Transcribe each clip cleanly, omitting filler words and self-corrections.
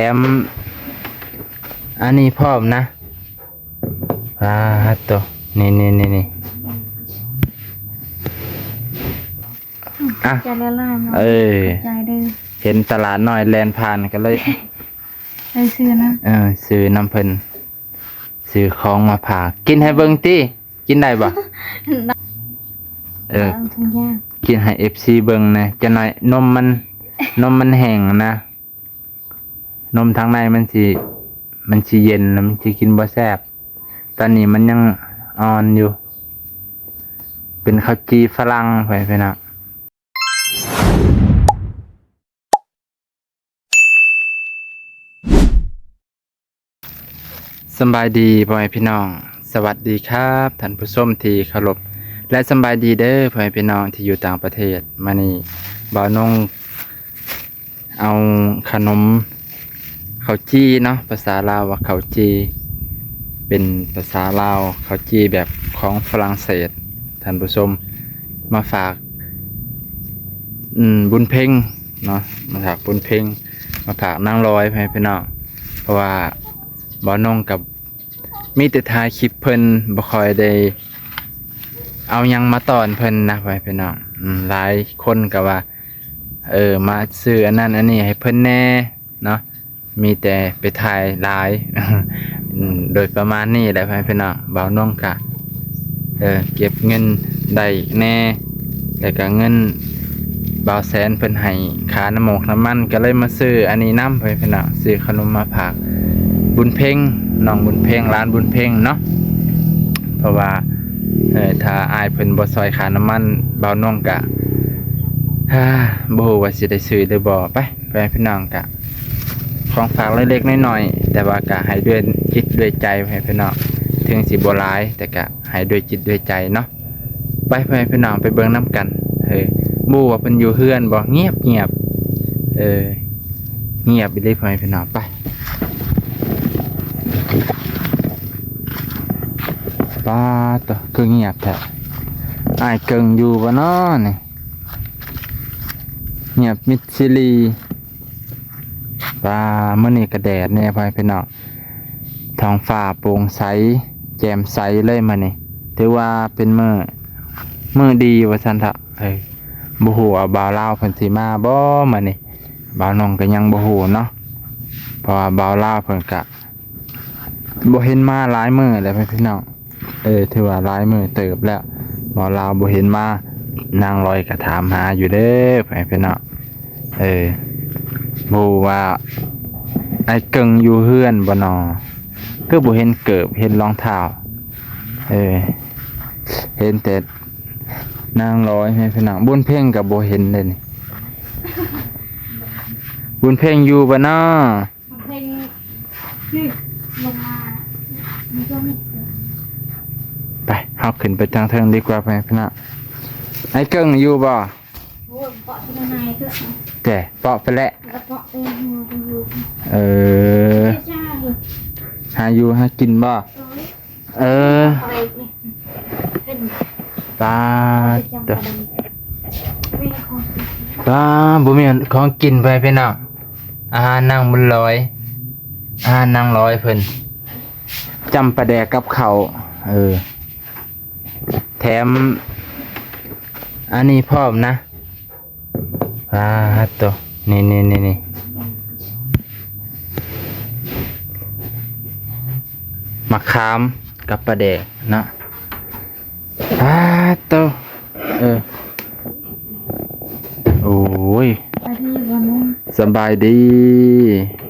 แถมอันนี้พร้อมนะตัวนี่อ่ะใจละลายใจดื้อเห็นตลาดน้อยแลนผ่านก็เลยเลยซื้อนะซื้อน้ำเพิ่นซื้อของมาผ่ากินให้เบิ่งติกินได้บ่ทุกอย่าง กินให้ FC เบิ่งนะจะหน่อยนมมันแห้งนะนมทางในมันสิเย็นแล้วมันสิกินบ่แซ่บตอนนี้มันยังอ่อนอยู่เป็นข้าวจีฝรั่งไปนะสบายดีพ่อแม่พี่น้องสวัสดีครับท่านผู้ชมที่เคารพและสบายดีเด้อพ่อแม่พี่น้องที่อยู่ต่างประเทศมานี่บ่าวนงเอาขนมข้าวจีเนาะภาษาลาวว่าข้าวจีเป็นภาษาลาวข้าวจีแบบของฝรั่งเศสท่านผู้ชมมาฝากบุญเพ่งเนาะมาฝากบุญเพ่งมาฝากนางลอยพ่อแม่พี่น้องเพราะว่าบ่าวนงกับมีแต่ถ่ายคลิปเพิ่นบ่ค่อยได้เอายังมาตอนเพิ่นนะพ่อแม่พี่น้องหลายคนก็ว่ามาซื้ออันนั้นอันนี้ให้เพิ่นแน่เนาะมีแต่ไปถ่ายหลาย โดยประมาณนี้แหละพ่อแม่พี่น้องบ่าวนงก็เก็บเงินได้แน่แล้วก็เงินบ่าวแสนเพิ่นให้ค่าน้ำมันน้ำมันก็เลยมาซื้ออันนี้นำพ่อแม่พี่น้องซื้อขนมมาฝากบุญเพ่งน้องบุญเพ่งร้านบุญเพ่งเนาะเพราะว่าถ้าอายเพิ่นบ่ซอยค่าน้ำมันบ่าวนงก็บ่ฮู้ว่าสิได้ซื้อหรือบ่ไปพี่น้องก็ของฝากเล็กๆน้อยๆแต่ว่าก็ให้ด้วยจิตด้วยใจให้พี่น้องถึงสิบ่หลายแต่ก็ให้ด้วยจิตด้วยใจเนาะไปพี่น้องไปเบิ่งนํกันบ่ว่าเพิ่นอยู่เฮือนบ่เงียบเงียบไปเลยพี่น้องไปป้าตัวคือเงียบแท้อ้ายเกิงอยู่บ่น้อนี่เงียบมิดซิลีป้ามื้อนี้ก็แดดแน่พี่น้องท้องฟ้าโปร่งใสแจ่มใสเลยมื้อนี้ถือว่าเป็นมื้อดีว่าซั่นเถาะบ่ฮู้ว่าบ่าวลาวเพิ่นสิมาบ่มื้อนี้บ่าวนงก็ยังบ่ฮู้เนาะเพราะว่าบ่าวลาวเพิ่นก็บ่เห็นมาหลายมื้อแล้วพี่น้องถือว่าหลายมื้อเติบแล้วบ่าวลาวบ่เห็นมานางลอยก็ถามหาอยู่เด้อพี่น้องบ่ว่าไอ้เกิงอยู่เฮือนบ่นอคือบ่เห็นเกิบเห็นรองเท้าเห็นแต่นางลอยพี่น้องบุญเพ่งก็บ่เห็นเลยนี่บุญเพ่งอยู่บ่น้อเพลงนี่ลงมามันก็ไม่ไปเฮาขึ้นไปทางเทิงดีกว่าพี่น้องไอ้เกิงอยู่บ่โอ้เปาะที่ไหนก็แต่เปาะไปแล้วเปาะเองอยู่หาอยู่หากินบ่ตาบ่มีของกินไปพี่น้องอาหารนางบุญลอยอาหารนางลอยเพิ่นจำปลาแดกกับข้าวแถมอันนี้พร้อมนะตัวนี่มะขามกับปลาแดกเนาะตัวโอ้ยสบายดี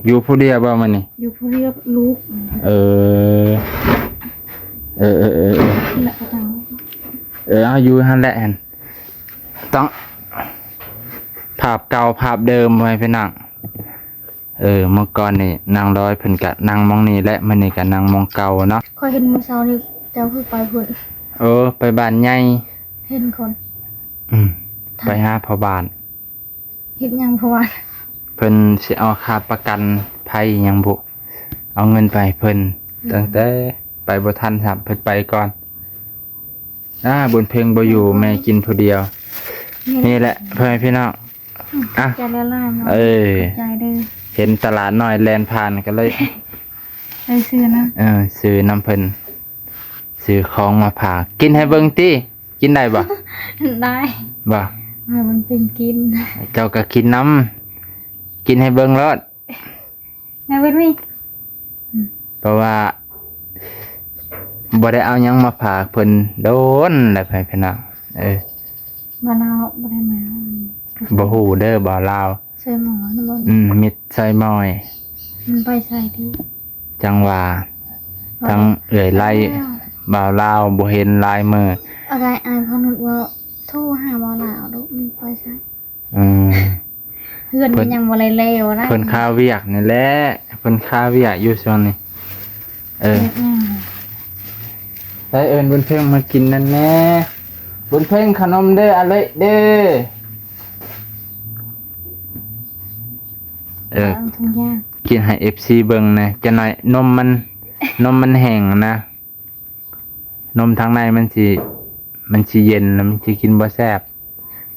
อยู่ผู้เดียวบ่มันนี่อยู่ผู้เดียวลูกเอาอยู่หั่นแหละต้องภาพเก่าภาพเดิมไว้พี่น้องเมื่อก่อนนี่นางร้อยเพิ่นกะนางมองนี่และมื้อนี้กะนางมองเก่าเนาะค่อยเห็นมื้อเช้านี่เจ้าคือไปพุ่นไปบ้านใหญ่เห็นคนไปหาพ่อบ้านเฮ็ดหยังพ่อบ้านเพิ่นสิเอาค่าประกันภัยหยังบ่เอาเงินไปเพิ่นตั้งแต่ไปบ่ทันครับเพิ่นไปก่อนบุญเพ็งบ่อยู่แม่กินผู้เดียวนี่แหละพี่น้องใจละลายใจดื้อ ห็นตลาดน้อยแลนผ่านก็เลย ไปซื้อนะ ซื้อน้ำเพิ่นซื้อของมาผ่ากกินให้เบิ่งติกินได้บ่ ได้ บ่ มันเป็นกิน เจ้าก็กินน้ำกินให้เบิ่งรอด ไงเว้ยมี่ เพราะว่าบ่ได้เอาหยังมาผ่ากเพิ่นโดนแล้วพี่น้องบ้านเราบ่ได้มา บ่ฮู้เด้อบ่ลาว ใส่หมอนะบ่ มิดใส่มอย มันไปใส่ที่ จังว่าทั้งเอื้อยไล่บ่าวลาวบ่เห็นลายมือ อะไรอายพอนึกว่าโทรหาบ่ลาวดูมันไปใส่ อืม เพื่อนมันยังบ่เลยเลวนะ เพิ่นค่าเวียกนี่แหละเพิ่นค่าเวียกอยู่ช่วงนี้ได้เอิ้นบุญเพ่งมากินนั่นแน่บุญเพ่งขนมเด้ออะไรเด้อทุกอย่าง กินให้ FC เบิ่งนะจะหน่อยนมมันแห้งนะนมทางในมันสิเย็นแล้วมันสิกินบ่แซ่บ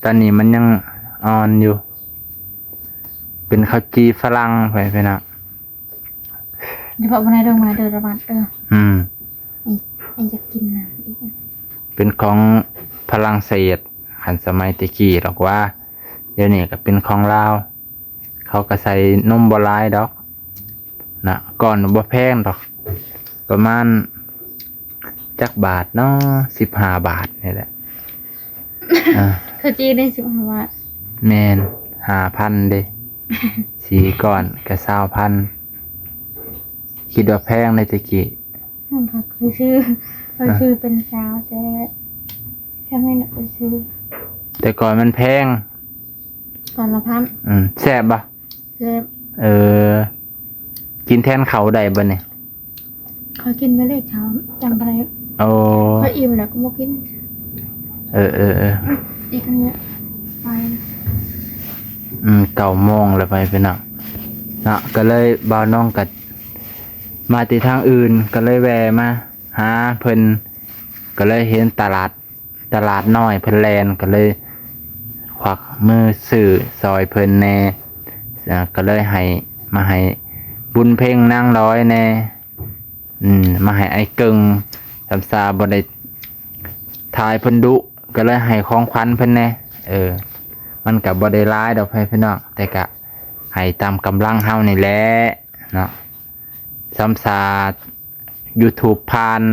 ตอนนี้มันยังอ่อนอยู่เป็นข้าวจีฝรั่งไปนะ เดี๋ยววันไหนเดินมาเดินระบาดไอ้จะกินนะอีก เป็นของฝรั่งเศสขันสมัยตะกี้หรอกว่าเดี๋ยวนี้ก็เป็นของลาวเขาก็ใส่นมบ่หลายดอกนะก่อนบ่แพงดอกประมาณจักบาทเนาะ15 บาทนี่แหละ คือจีได้15 บาท แมน5,000เด้ สีก่อนก็20,000คิดว่าแพงในตะกี้ คือชื่อเป็นสาวแต่แค่ไม่หนักไปซื้อ แต่ก่อนมันแพง ก่อนละพัน แซ่บบ่ เจ็บ กินแทนเขาได้บ่เนี่ย เขากินไม่ได้เขาจำไป โอ้ เขาอิ่มแล้วก็มากินอีกอันเนี้ยไป 9 โมงแล้วไปเนาะก็เลยบ่าวน้องกัดมาที่ทางอื่นก็เลยแวะมาหาเพิ่นก็เลยเห็นตลาดน้อยเพิ่นแลนก็เลยควักมือซื้อซอยเพิ่นแน่ก็เลยมาให้บุญเพ่งนางร้อยแน่มาให้ไอ้กึ่งสำซาบ่ได้ทายเพิ่นดุก็เลยให้ของขวัญเพิ่นแน่มันก็บ่ได้หลายดอกพี่น้องแต่ก็ให้ตามกำลังเฮานี่แหละเนาะสำซา YouTube ผ่าน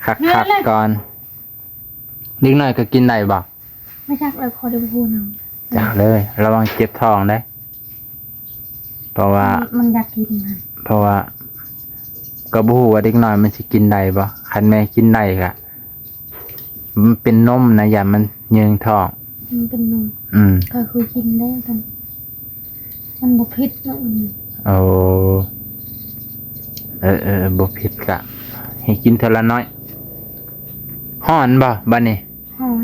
คักก่อนนิดหน่อยก็กินได้บ่ ไม่ชักเลยคอดูพูน จักเลยระวังเจ็บท้องได้เพราะว่ามันอยากกินนะ เพราะว่าก็บ่ฮู้ว่าเด็กน้อยมันสิกินได้บ่คันแม่กินได้ก็มันเป็นนมนะอย่ามันเยิงท้อง มันเป็นนมก็คือกินได้กันมันบ่พิษเนาะโอ้บ่ผิดกะให้กินเท่าละน้อยฮ้อนบ่บัดนี้ หอม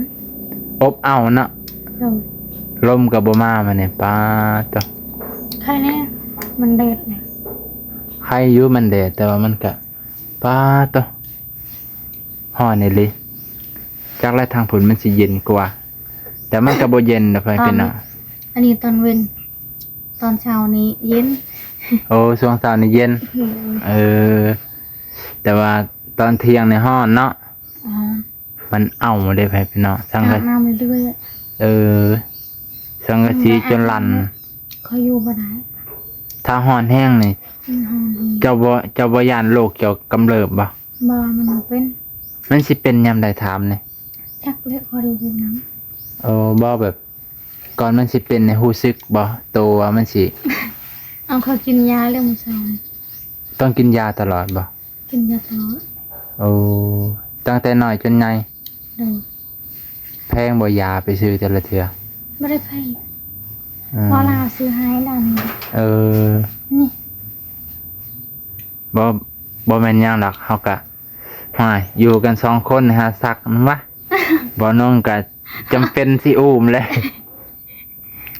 อบเอาเนาะลมก็บ่มาบัดนี้ป้าตะ ใครแน่มันเด็ดเลย ใครอยู่มันแดดแต่ว่ามันก็ป้าตะฮ้อนนี่เลยจักแล้วทางผลมันสิเย็นกว่าแต่มันก็บ่เย็นนะเพิ่นพี่น้อง อันนี้ตอนเว้นตอนเช้านี้เย็น โอ้ช่วงเช้านี่เย็นแต่ว่าตอนเที่ยงในห้อนเนาะมันเอาได้ไปพี่น้องสังกะ น้ำเรื่อยสังกะสีจนลั่น เขาอยู่บ่ได้ ถ้าห้อนแห้งนี่เจ้าบ่ย่านโรคเกี่ยวกำเริบบ่ บ่มันเป็น มันสิเป็นยามใดถามนี่ ชักเล็กคอดูพูน้ำ บ่แบบก่อนมันสิเป็นในรู้สึกบ่ตัวมันสิ เอาเขากินยาเรื่องมือเช้า ต้องกินยาตลอดบ่ กินยาตลอด ตั้งแต่น้อยจนใหญ่ ดู แพงบ่ยาไปซื้อแต่ละเทื่อ ไม่ได้ไพ่พอลาซื้อให้ด้านนี้นี่ บ่แม่นหยังดอกเฮาก็อยู่กัน2 คนหาซักมันวะ บ่น้องก็จำเป็นสิอุ้มเลย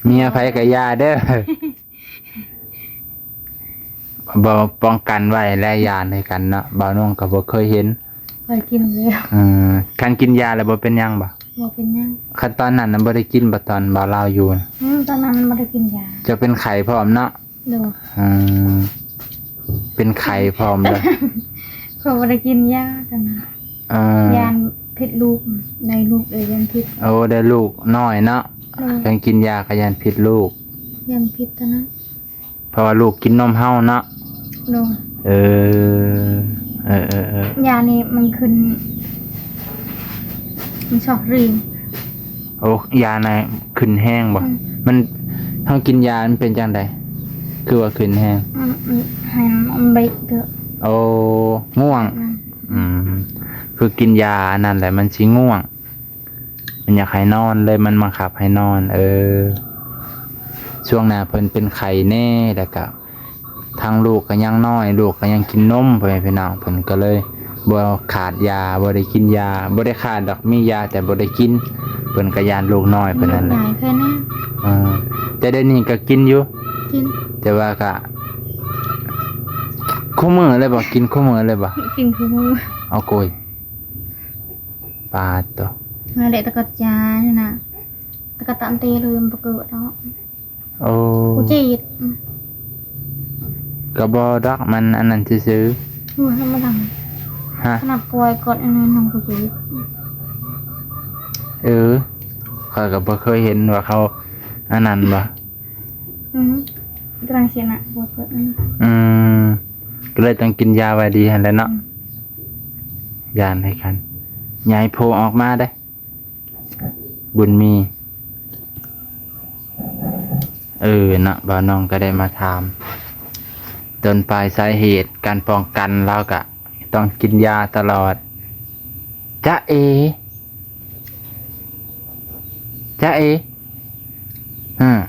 เมียไผก็ยาเด้อ บ่ป้องกันไว้และยาในกันเนาะบ่น้องก็บ่เคยเห็น เคยกินแล้ว คันกินยาแล้วบ่เป็นหยังบ่ บ่เป็นหยัง คันตอนนั้นน่ะบ่ได้กินบ่ตอนบ่ลาวอยู่ ตอนนั้นมันบ่ได้กินยา จะเป็นไข้พร้อมเนาะ โดย อืมเป็นไข่พร้อมเลย เขาบ่ได้กินยากันนะ อ่ ยานพิษลูกในลูกยันพิษ โอ้ได้ลูกน้อยเนาะ โดย เพิ่งกินยาก็ยันผิดลูก ยันพิษเท่านั้น เพราะว่าลูกกินนมเฮาเนาะ โดย เออ ยานี่มันขึ้นมันชอบรีม โอ้ยาในขึ้นแห้งบ่ อืม มันเฮากินยามันเป็นจังไดคือว่าขึ้นแห้ง มันให้มันเบรกเถอะ โอ้ง่วง นะ อืมคือกินยาอันนั่นแหละมันสิง่วง มันอยากให้นอนเลยมันบังคับให้นอน ช่วงหน้าเพิ่นเป็นไข้แน่แล้วก็ทางลูกก็ยังน้อยลูกก็ยังกินนมไปพี่น้องเพิ่นก็เลยบ่ขาดยาบ่ได้กินยาบ่ได้ขาดดอกมียาแต่บ่ได้กินเพิ่นก็ยานลูกน้อยเพิ่นนั่นแห ให ละ ญ่แค่นั้น แต่เดี๋ยวนี้ก็กินอยู่ กิน แต่ว่าก็คู่มื้อเลยบ่กินคู่มื้อเลยบ่ กินคือมือ เอาโกยปาดตัว มาเด็กตะกัดยาเนี่ยนะตะกัดตันเตลืมประเกิดเนาะ โอ้ กูจีด ก็บ่ดอกมันอันนั้นซื่อ หัวธรรมดา ๆฮะ ขนาดกอยกดอันนั้นน้องกูจีด ข้อยก็บ่เคยเห็นว่าเขาอันนั้นบ่ กำลังเสียนะปวดเปิด อืมก็เลยต้องกินยาไว้ดีหั่นแหละเนาะยานให้กันยายโผล่ออกมาได้ บุญมีเนาะบ่าวน้องก็ได้มาถามต้นปลายสาเหตุการป้องกันเราก็ต้องกินยาตลอดจ๊ะเอจ๊ะเออืม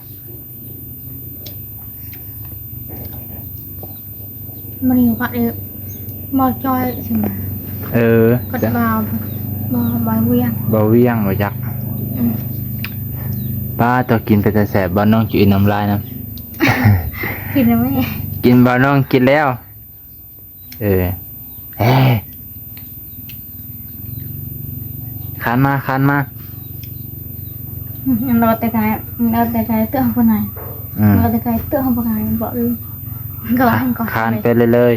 มันอยู่กับเด็กมอจอยใช่ไหมกด จ๊ะ เบาบใบเวียง บ่เวียงบ่จักป้าตัวกินไปแต่แสบบ่าวน้องจุยน้ำลายนะ กินแล้วไหม กินบ่าวน้องกินแล้ว เฮ้คานมาเราแต่กายเตื้อคนไหนเราแต่กายเตื้อคนไหนบอกเลยก็ให้ก่อน คานไปเลย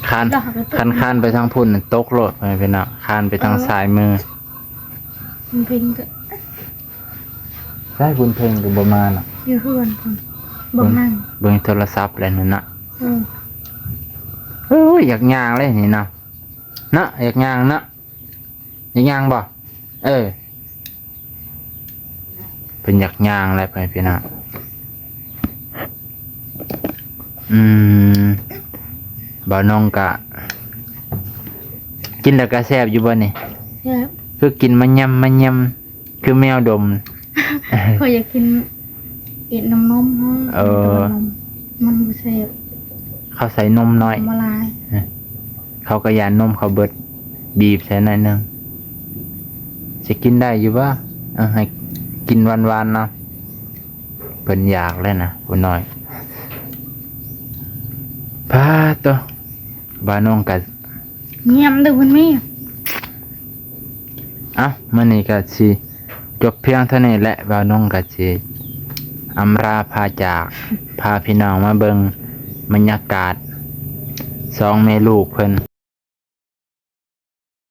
คานไปทางพุ่นตกโลดไปเป็นน่ะคานไปทางซ้ายมือ มันเพลงก็ ได้บุญเพลงกับบ่มาน่ะ ยืดเพื่อนคนบ่นั่ง เบิ่งโทรศัพท์แล้วนั่นน่ะ เออ อยากย่างเลยนี่นะนะอยากย่างนะอยากย่างบ่เป็นอยากย่างอะไรไปพี่นะบ่าวน้องกะ กินแล้วก็แซ่บอยู่บ่นี่ ใช่ คือกินมันยำคือแมวดม เขาอยากกินเอ็ดนมมันบุเซ่ เขาใส่นมน้อย มาลาย เขาก็ยานนมเขาเบิดบีบใส่หน่อยหนึงจะกินได้อยู่บ่ให้กินวันๆเนาะเพิ่นอยากเลยนะผู้น้อยพาตัวบ้านน้องก็ เงียบดูมันไม่ มื้อนี้ก็สิจบเพียงเท่านี้แหละบ้านน้องก็สิอำลาพาจากพาพี่น้องมาเบิ่งบรรยากาศสองแม่ลูกเพิ่น